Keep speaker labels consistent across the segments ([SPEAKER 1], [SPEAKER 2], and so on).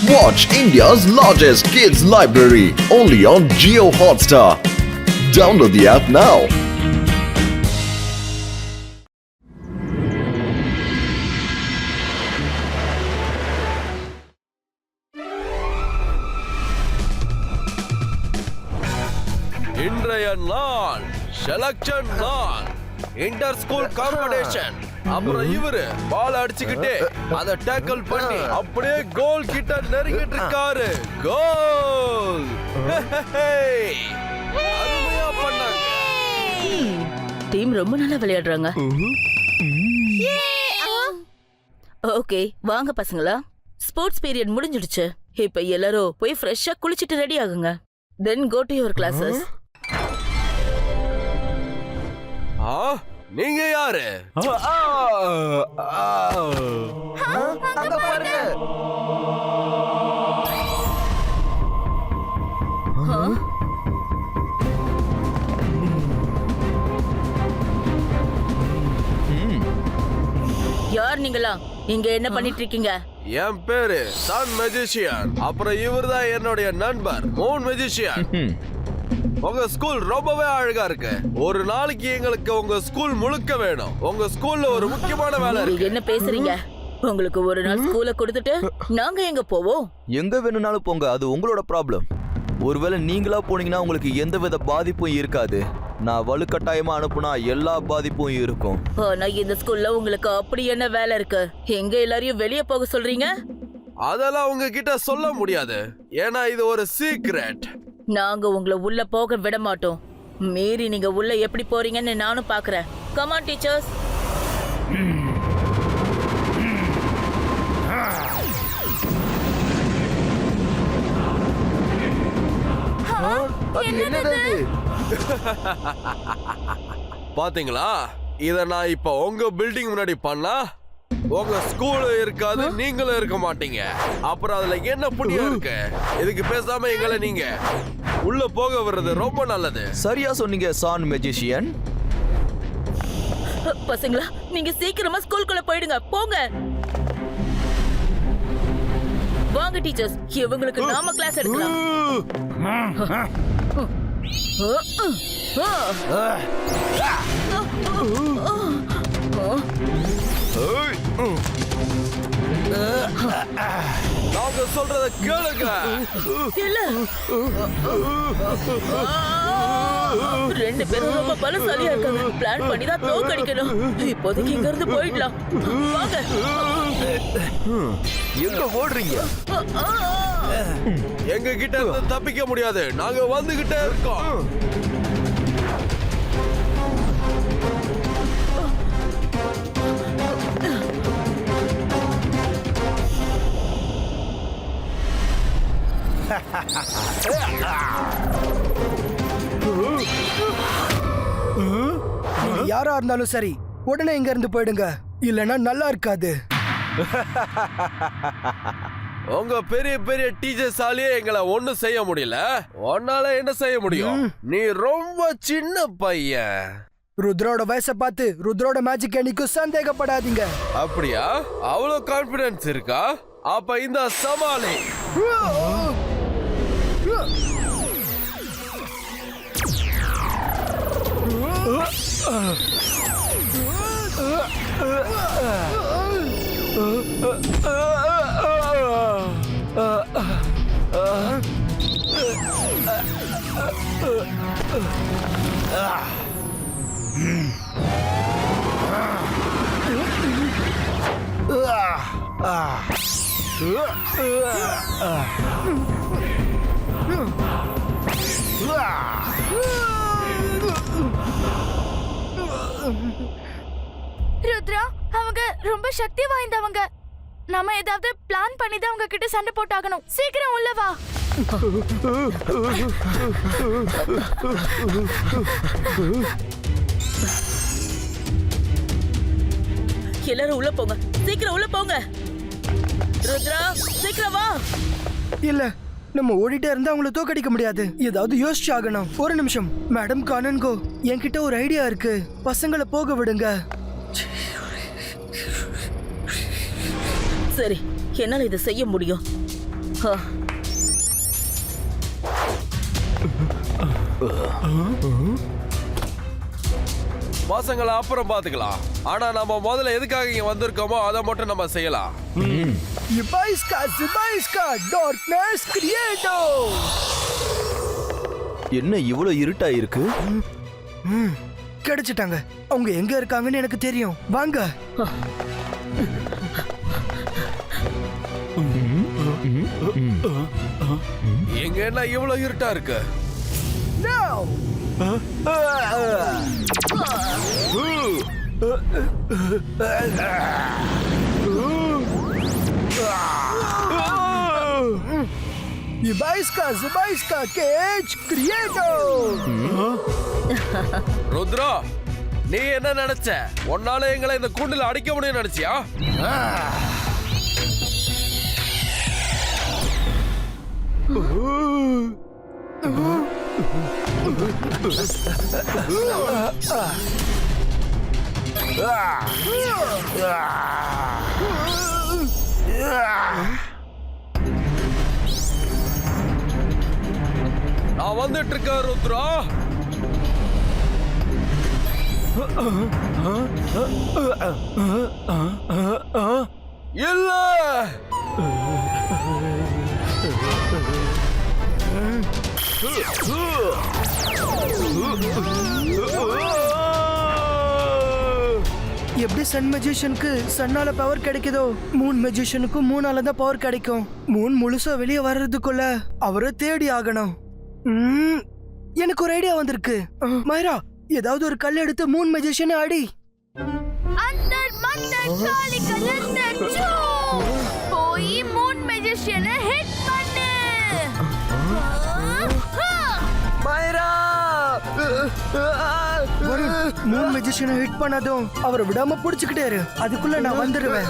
[SPEAKER 1] Watch India's largest kids library only on Jio Hotstar. Download the app now.
[SPEAKER 2] இன்றைய நாள் selection நாள், inter school competition. அப்புறம் இவரு பால் அடிச்சுக்கிட்டே அத டேக்கிள் பண்ணி அப்படியே கோல் கிட்ட நெருங்கிட்டு இருக்காரு. கோல்! அருமையா பண்ணாங்க.
[SPEAKER 3] டீம் ரொம்ப நல்லா விளையாடுறாங்க. ஓகே, வாங்க பசங்களா. ஸ்போர்ட்ஸ் பீரியட் முடிஞ்சிடுச்சு. இப்ப எல்லாரும் போய் ஃப்ரெஷ்ஷா குளிச்சிட்டு ரெடி ஆகுங்க. தென் கோ டு யுவர் கிளாஸஸ்.
[SPEAKER 2] நீங்க யாரு?
[SPEAKER 4] அங்க பாருங்க.
[SPEAKER 3] யார் நீங்களா? இங்க என்ன பண்ணிட்டு இருக்கீங்க?
[SPEAKER 2] என் பேரு சன் மெஜிஷியன். அப்புறம் இவர்தான் என்னுடைய நண்பர் மூன் மெஜிஷியன். உங்க ஸ்கூல் ரொம்பவே அழகா இருக்கு. ஒரு நாளைக்கு எங்களுக்கு உங்க ஸ்கூல் முழுக்க வேணும். உங்க ஸ்கூல்ல ஒரு முக்கியமான வேலை இருக்கு.
[SPEAKER 3] என்ன பேசுறீங்க? உங்களுக்கு ஒரு நாள் ஸ்கூலை கொடுத்துட்டு நாங்க எங்க போவோம்?
[SPEAKER 4] எங்க வேணும்னாலும் போங்க, அது உங்களோட ப்ராப்ளம். ஒருவேளை நீங்களா போனீங்கன்னா உங்களுக்கு எந்தவித பாதிப்பும் இருக்காது. நான் வலுக்கட்டாயமா அனுப்புனா எல்லா பாதிப்பும் இருக்கும்.
[SPEAKER 3] ஆனா இந்த ஸ்கூல்ல உங்களுக்கு அப்படி என்ன வேலை இருக்கு? எங்க எல்லாரையும் வெளியே போக சொல்றீங்க?
[SPEAKER 2] அதெல்லாம் உங்ககிட்ட சொல்ல முடியாது, ஏன்னா இது ஒரு சீக்ரெட்.
[SPEAKER 3] நாங்க உங்களை உள்ள போக விட மாட்டோம். மீறி நீங்க உள்ள எப்படி போறீங்கன்னு நானும் பாக்குறேன். Come on teachers.
[SPEAKER 2] பாத்தீங்களா, இத நான் இப்ப உங்க பில்டிங் முன்னாடி பண்ணா உங்க ஸ்கூல் இருக்காது, நீங்களும் இருக்க மாட்டீங்க. அப்புறம் அதுல என்ன புண்ணியம் இருக்கு? இதுக்கு பேசாம எங்களை நீங்க உள்ள போக வர்றது ரொம்ப நல்லது.
[SPEAKER 4] சரியா சொன்னீங்க சான் மெஜிஷியன்.
[SPEAKER 3] பசங்களா, நீங்க சீக்கிரமா ஸ்கூலுக்குள்ள போயிடுங்க. போங்க. வாங்க டீச்சர்ஸ், இவங்களுக்கு நாம கிளாஸ் எடுக்கலாம்.
[SPEAKER 2] நாங்க சொல்றத கேளுங்க.
[SPEAKER 3] இல்ல, ரெண்டு பேரும் ரொம்ப பலசாலியா இருக்காங்க. பிளான் பண்ணி தான் தோக்கடிக்கணும். இப்போதைக்கு இங்க இருந்து போயிடலாம். வாங்க.
[SPEAKER 4] எங்க ஓடுறீங்க?
[SPEAKER 2] எங்க கிட்ட இருந்து தப்பிக்க முடியாது. நாங்க வந்துகிட்டே இருக்கோம்.
[SPEAKER 5] யாரா இருந்தாலும் சரி, உடனே இங்க இருந்து போயிடுங்க, இல்லனா நல்லா இருக்காது.
[SPEAKER 2] உங்க பெரிய பெரிய டீச்சர்ஸாலேயே எங்களை ஒண்ணும் செய்ய முடியல. உன்னால என்ன செய்ய முடியும்? நீ ரொம்ப சின்ன பையன்.
[SPEAKER 5] ருத்ரோட வயசை பார்த்து ருத்ரோட மேஜிக் என்னைக்கும் சந்தேகப்படாதீங்க.
[SPEAKER 2] அப்படியா? அவ்வளவு கான்பிடன்ஸ் இருக்கா? அப்ப இந்த சமாளி.
[SPEAKER 6] ருத்ரா, அவங்க ரொம்ப சக்தி வாய்ந்தவங்க. நாம ஏதாவது பிளான் பண்ணி தான் அவங்க கிட்ட சண்டை போட்டாகணும். சீக்கிரம் உள்ள வா.
[SPEAKER 3] எல்லாரும் உள்ள போங்க. சீக்கிரம் உள்ள போங்க. ருத்ரா, சீக்கிரம் வா.
[SPEAKER 5] இல்ல, நம்ம ஓடிட்டே இருந்தா அவங்கள தோக்கடிக்க முடியாது. ஏதாவது யோசிச்சு ஆகணும். ஒரு நிமிஷம் மேடம் கானன்கோ, என்கிட்ட ஒரு ஐடியா இருக்கு. பசங்களை போக விடுங்க.
[SPEAKER 3] சரி, என்னால இதை செய்ய முடியும்.
[SPEAKER 2] பசங்களை அப்புறம் பாத்துக்கலாம். ஆனா நம்ம முதல்ல எதுக்காக இங்க வந்திருக்கோமோ அதை மட்டும் நம்ம செய்யலாம்.
[SPEAKER 5] டார்க்னஸ் கிரியேட்டோ.
[SPEAKER 4] என்ன இவ்வளவு இருட்டா இருக்கு?
[SPEAKER 5] கிடைச்சிட்டாங்க. அவங்க எங்க இருக்காங்கன்னு எனக்கு தெரியும். வாங்க.
[SPEAKER 2] எங்க என்ன இவ்வளவு இருட்டா இருக்கு? ருத்ரா, நீ என்ன நினைச்ச? உன்னால எங்களை இந்த கூண்டுல அடிக்க முடியும் நினைச்சியா? நான் வந்துட்டு இருக்கேன் ருத்ரா. இல்ல,
[SPEAKER 5] எப்படி சன் மெஜிஷியனுக்கு சன்னால பவர் கிடைக்குதோ, மூன் மெஜிஷியனுக்கும் மூணால தான் பவர் கிடைக்கும். மூன் முழுசா வெளியே வர்றதுக்குள்ள அவரை தேடி ஆகணும். எனக்கு ஒரு ஐடியா வந்திருக்கு. மைரா, ஏதாவது ஒரு கல் எடுத்து மூன் மெஜிஷியனை அடி.
[SPEAKER 6] அந்தர் மந்தர் காலி கலந்தர் சூ. போய் மூன் மெஜிஷியனை ஹிட் பண்ணு.
[SPEAKER 5] மைரா, மூன் மெஜிஷியனை ஹிட் பண்ணதும் அவரை விடாம புடிச்சுக்கிட்டே இரு. அதுக்குள்ள நான் வந்துடுவேன்.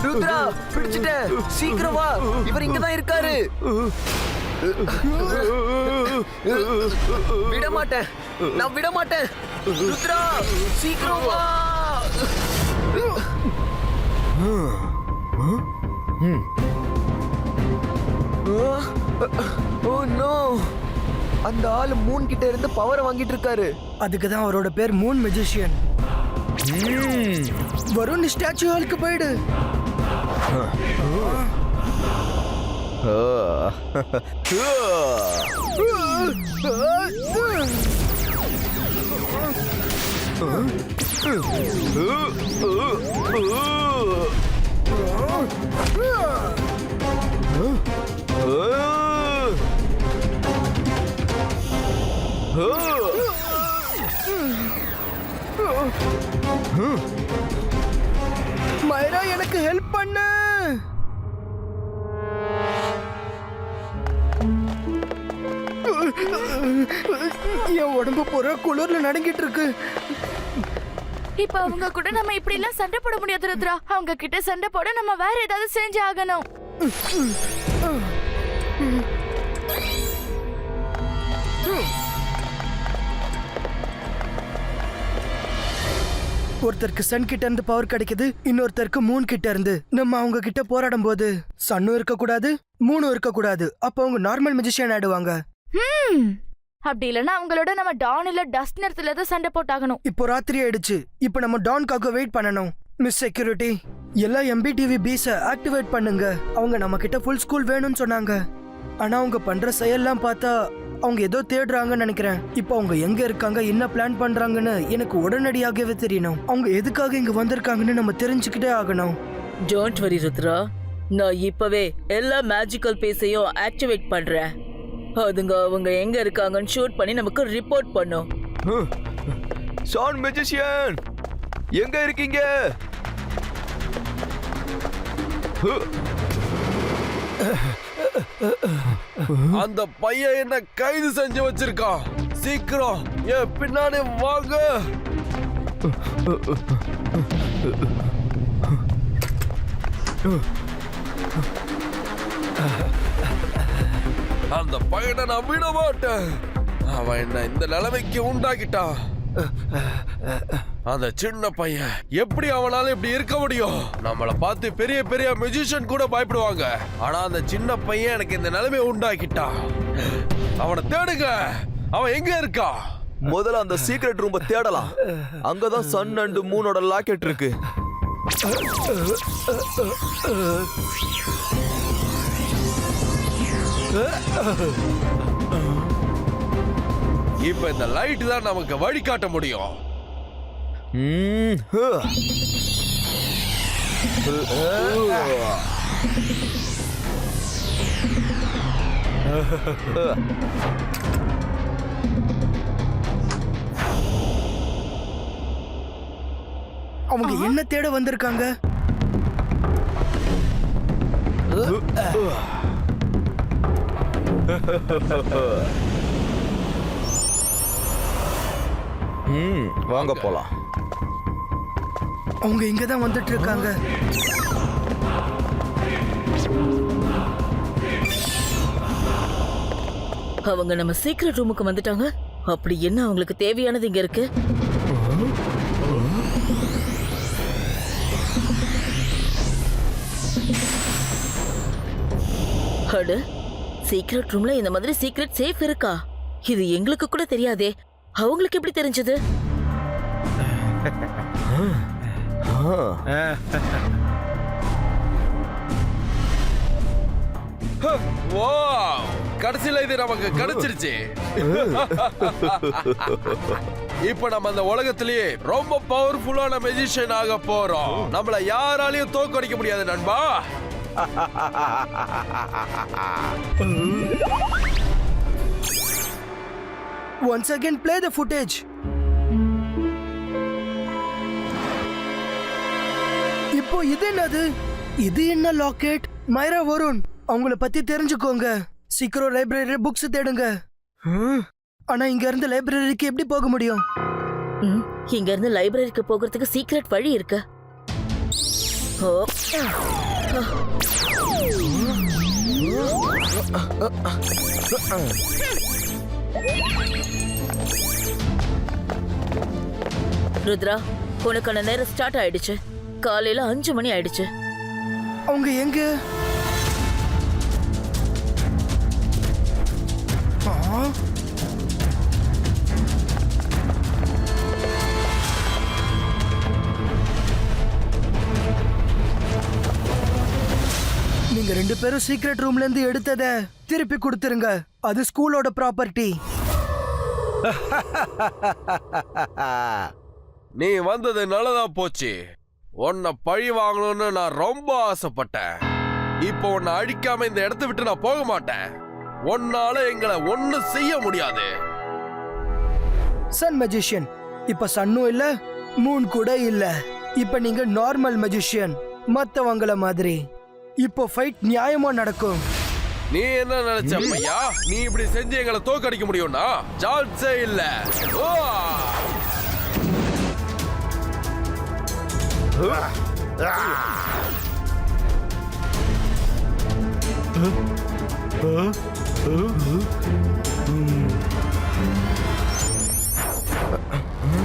[SPEAKER 7] ருத்ரா, பிடிச்சிட்டேன். சீக்கிரம் வா, இவர் இங்கதான் இருக்காரு. விட மாட்டேன், நான் விட மாட்டேன். ருத்ரா, சீக்கிரம் வா. ஓ நோ, அந்த ஆளு மூன் கிட்ட இருந்து பவரை வாங்கிட்டு இருக்காரு.
[SPEAKER 5] அதுக்கு தான் அவரோட பேர் மூன் மெஜிஷியன். வருண், ஸ்டாச்சு ஹாலுக்கு போயிடு. மைரா, எனக்கு ஹெல்ப் பண்ணு. என் உடம்பு பூரா குளிர்ல நடுங்கிட்டு இருக்கு.
[SPEAKER 6] இப்ப அவங்க கூட நம்ம இப்படி எல்லாம் சண்டை போட முடியாது ருத்ரா. அவங்க கிட்ட சண்டை போட நம்ம வேற ஏதாவது செஞ்சு ஆகணும்.
[SPEAKER 5] ஒருத்தருக்கு சன் கிட்ட இருந்து பவர் கிடைக்குது, இன்னொருத்தருக்கு மூன் கிட்ட இருந்து. நம்ம அவங்க கிட்ட போராடும் போது சன்னும் இருக்க கூடாது, மூணும் இருக்க கூடாது. அப்ப அவங்க நார்மல் மெஜிஷியன் ஆயிடுவாங்க.
[SPEAKER 6] அப்படி இல்லைன்னா அவங்களோட நம்ம டான் இல்ல டஸ்ட் நேரத்துல தான் சண்டை போட்டாகணும்.
[SPEAKER 5] இப்போ ராத்திரி ஆயிடுச்சு. இப்போ நம்ம டான்காக வெயிட் பண்ணணும். மிஸ் செக்யூரிட்டி, எல்லா எம்பிடிவி பீஸ ஆக்டிவேட் பண்ணுங்க. அவங்க நம்ம கிட்ட ஃபுல் ஸ்கூல் வேணும்னு சொன்னாங்க. ஆனா அவங்க பண்ற செயல்லாம் பார்த்தா அவங்க ஏதோ தேடுறாங்கன்னு நினைக்கிறேன். இப்போ அவங்க எங்க இருக்காங்க, என்ன பிளான் பண்றாங்கன்னு எனக்கு உடனடியாகவே தெரியணும். அவங்க எதுக்காக இங்க வந்திருக்காங்கன்னு நம்ம தெரிஞ்சுக்கிட்டே ஆகணும்.
[SPEAKER 3] டோன்ட் வரி ருத்ரா, நான் இப்பவே எல்லா மேஜிக்கல் பீஸையும் ஆக்டிவேட் பண்றேன். அதுங்க அவங்க எங்க இருக்காங்கன்னு ஷூட் பண்ணி நமக்கு ரிப்போர்ட் பண்ணும்.
[SPEAKER 4] சான் மெஜிஷியன், எங்க இருக்கீங்க?
[SPEAKER 2] அந்த பையன் என்ன கைது செஞ்சு வச்சிருக்கான். சீக்கிரம் என் பின்னாடி வாங்க. அந்த பையனை நான் விட மாட்டேன். அவன் என்ன இந்த நிலைமைக்கு உண்டாக்கிட்டான். அந்த சின்ன பையன் எப்படி அவனால இப்படி இருக்க முடியும்? நம்மள பார்த்து பெரிய பெரிய மியூசிஷியன் கூட பயப்படுவாங்க. ஆனா அந்த சின்ன பையன் எனக்கு இந்த நிலைமையை உண்டாக்கிட்டான். அவனை தேடுங்க. அவன் எங்க இருக்கா?
[SPEAKER 4] முதல்ல அந்த சீக்ரெட் ரூம்ப தேடலாம். அங்கதான் சன் அண்ட் மூனோட லாக்கெட் இருக்கு.
[SPEAKER 2] இப்ப இந்த லைட் தான் நமக்கு வழி காட்ட முடியும்.
[SPEAKER 5] அவங்க என்ன தேட வந்திருக்காங்க?
[SPEAKER 4] வாங்க போலாம்.
[SPEAKER 5] அவங்க இங்க தான் வந்துட்டு இருக்காங்க.
[SPEAKER 3] அவங்க நம்ம சீக்ரெட் ரூமுக்கு வந்துட்டாங்க. அப்படி என்ன அவங்களுக்கு தேவையானது இங்க இருக்கு? அட, சீக்ரெட் ரூம்ல இந்த மாதிரி சீக்ரெட் சேஃப் இருக்கா? இது எங்களுக்கு கூட தெரியாதே. அவங்களுக்கு எப்படி தெரிஞ்சது?
[SPEAKER 2] வாவ், கடைசியில இது நமக்கு கிடைச்சிருச்சு. இப்ப நம்ம அந்த உலகத்திலேயே ரொம்ப பவர்ஃபுல்லான மெஜிஷியன் ஆக போறோம். நம்மள யாராலையும் தோக்கடிக்க முடியாது நண்பா.
[SPEAKER 5] Once again play the footage. இப்போ இது என்னது? இது என்ன லாக்கெட்? மைரா வருண், அவங்கள பத்தி தெரிஞ்சுக்கோங்க. சீக்கிரம் லைப்ரரி புக்ஸ் தேடுங்க. ஆனா இங்க இருந்து லைப்ரரிக்கு எப்படி போக முடியும்?
[SPEAKER 3] இங்க இருந்து லைப்ரரிக்கு போகிறதுக்கு சீக்ரெட் வழி இருக்கு. ஓ, ருத்ரா, உனக்கான நேரம் ஸ்டார்ட் ஆயிடுச்சு. காலையில 5 மணி ஆயிடுச்சு.
[SPEAKER 5] அவங்க எங்க? நீங்க 2 பேரும் சீக்ரெட் ரூம்ல இருந்து எடுத்தத திருப்பி கொடுத்துருங்க. அது ஸ்கூலோட ப்ராப்பர்ட்டி.
[SPEAKER 2] நீ வந்தது நல்லதா போச்சு. உன்னை பழி வாங்கணும்னு நான் ரொம்ப ஆசைப்பட்டேன். இப்போ உன்னை அழிக்காம இந்த இடத்தை விட்டு நான் போக மாட்டேன். உன்னால எங்களை ஒண்ணும் செய்ய முடியாது.
[SPEAKER 5] Sun magician. இப்ப சன்னும் இல்ல, மூன் கூட இல்ல. இப்ப நீங்க நார்மல் மெஜிஷியன், மத்தவங்கள மாதிரி. இப்போ ஃபைட் நியாயமா நடக்கும்.
[SPEAKER 2] நீ என்ன நினைச்ச பையா? நீ இப்படி செஞ்சு எங்களை தோக்கடிக்க முடியும்னா சான்ஸே இல்ல. ஓ!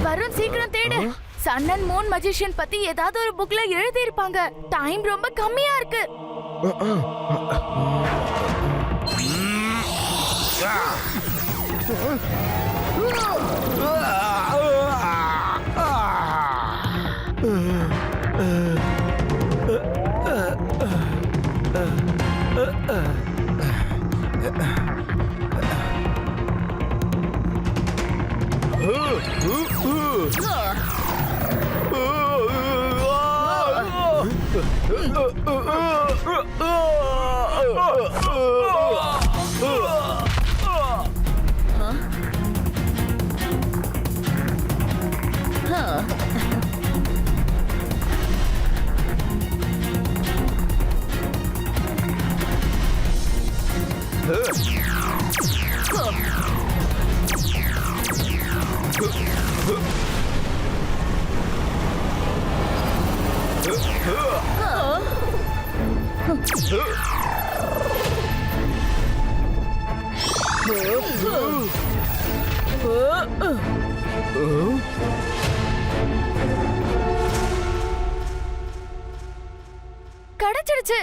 [SPEAKER 6] வருண், சீக்கிரம் தேடு. சன் அண்ட் மூன் மஜிஷியன் பத்தி ஏதாவது ஒரு புக்ல எழுதி இருப்பாங்க. டைம் ரொம்ப கம்மியா இருக்கு. கிடைச்சிடுச்சு.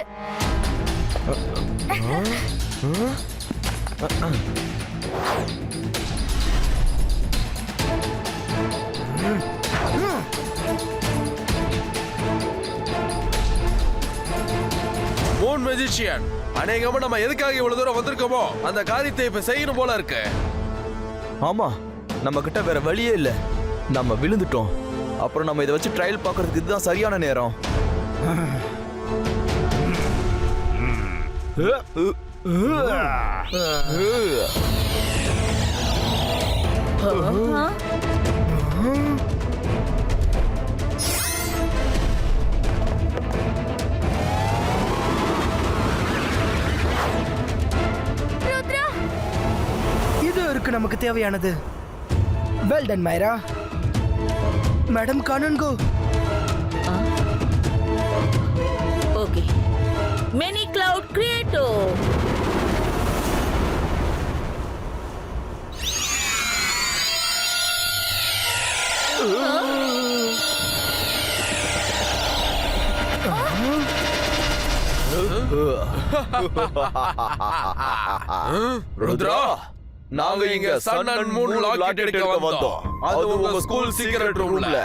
[SPEAKER 2] மூன் மெஜிஷியன், அநேகமா நம்ம எதுக்காக இவ்வளவு தூரம் வந்திருக்கோமோ அந்த காரியத்தை இப்ப செய்யணும் போல இருக்கு.
[SPEAKER 4] ஆமா, நம்ம கிட்ட வேற வழியே இல்ல. நம்ம விழுந்துட்டோம். அப்புறம் நம்ம இதை வச்சு ட்ரையல் பார்க்கறதுக்கு இதுதான் சரியான நேரம்.
[SPEAKER 6] ருத்ரா,
[SPEAKER 5] இது இருக்கு நமக்கு தேவையானது. வெல் டன் மைரா. மேடம் கானன்கோ.
[SPEAKER 3] ஓகே, மினி கிளவுட் கிரியேட்டோ.
[SPEAKER 2] ருத்ரா, நாங்க இங்க சன் அண்ட் மூன் லாக்கெட் எடுக்க வந்தோம். அது உங்க ஸ்கூல் சீக்ரெட் ரூம்ல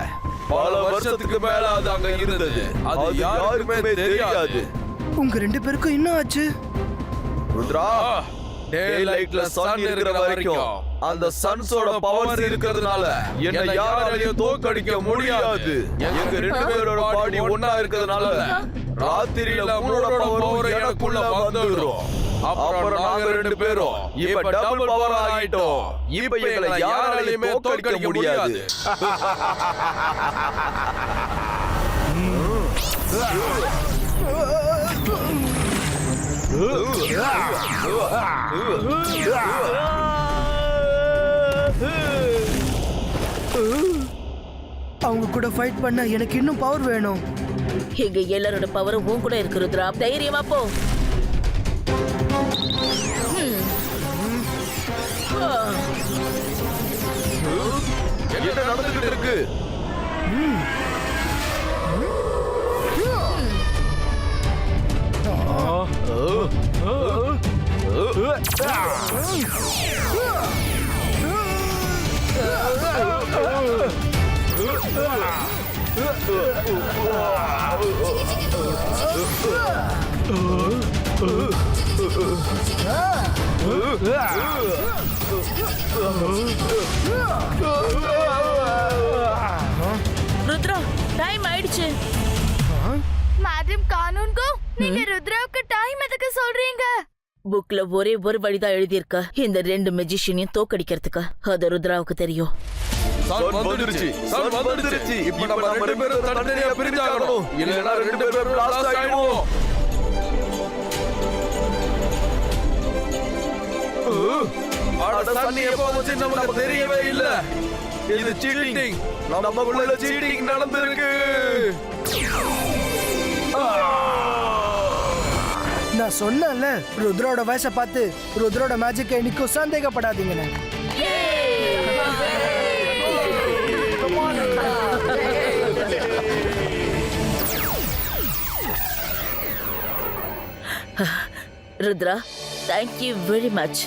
[SPEAKER 2] பல வருஷத்துக்கு மேல அது அங்க இருந்தது. அது யாருக்குமே தெரியாது.
[SPEAKER 5] உங்க ரெண்டு பேருக்கும் என்ன ஆச்சு?
[SPEAKER 4] ருத்ரா, டே லைட்ல சன் இருக்கிற வரைக்கும் அந்த சன்ஸோட பவர் இருக்கிறதுனால என்ன யாராலையும் தோக்கடிக்க முடியாது. எங்க ரெண்டு பேரோட பாடி ஒண்ணா இருக்கிறதுனால ராத்திரியில மூணோட பவர் எனக்குள்ள வந்துடும். அப்புறம் நாங்க ரெண்டு பேரும் இப்ப டபுள் பவர் ஆயிட்டோம். இப்ப எங்களை யாராலையுமே தோக்கடிக்க முடியாது.
[SPEAKER 5] அவங்க கூட ஃபைட் பண்ண எனக்கு இன்னும் பவர் வேணும்.
[SPEAKER 3] எங்க எல்லாரோட பவரும் உன் கூட இருக்கு ருத்ரா. தைரியமா போ.
[SPEAKER 4] என்ன நடந்துகிட்டு இருக்கு?
[SPEAKER 3] ருத்ரா, டைம் ஆயிடுச்சு.
[SPEAKER 6] மேடம் கானூன்கோ, நீங்க ருத்ராவுக்கு டைம் எதுக்கு சொல்றீங்க?
[SPEAKER 3] புக்ல ஒரே ஒரு வழிதான் எழுதியிருக்க, இந்த ரெண்டு மெஜிஷியனையும் தோக்கடிக்கிறதுக்கு. அது ருத்ராவுக்கு தெரியும்.
[SPEAKER 2] சன் வந்துருச்சு, சன் வந்துருச்சு. இப்ப நம்ம ரெண்டு பேரும் தனித்தனியா பிரிஞ்சாகணும். இல்லைன்னா ரெண்டு பேரும் லாஸ்ட் ஆயிடுவோம். அட சன் எப்போ வந்து நமக்கு தெரியவே இல்ல. இது சீட்டிங். நமக்குள்ள சீட்டிங் நடந்திருக்கு.
[SPEAKER 5] நான் சொன்னேன்ல, ருத்ரோட வயசை பார்த்து ருத்ரோட மேஜிக்கை இன்னைக்கும் சந்தேகப்படாதீங்கன்னு.
[SPEAKER 3] Rudra, thank you very much.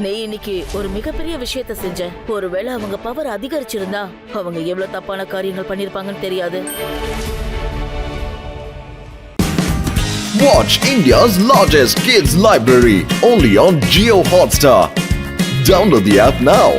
[SPEAKER 3] நீ இன்னைக்கு ஒரு மிகப்பெரிய விஷயத்த செஞ்ச. ஒருவேளை அவங்க பவர் அதிகரிச்சிருந்தா அவங்க எவ்வளவு தப்பான காரியங்கள் பண்ணிருப்பாங்கன்னு தெரியாது.
[SPEAKER 1] Watch India's largest kids library only on Jio Hotstar. Download the app now.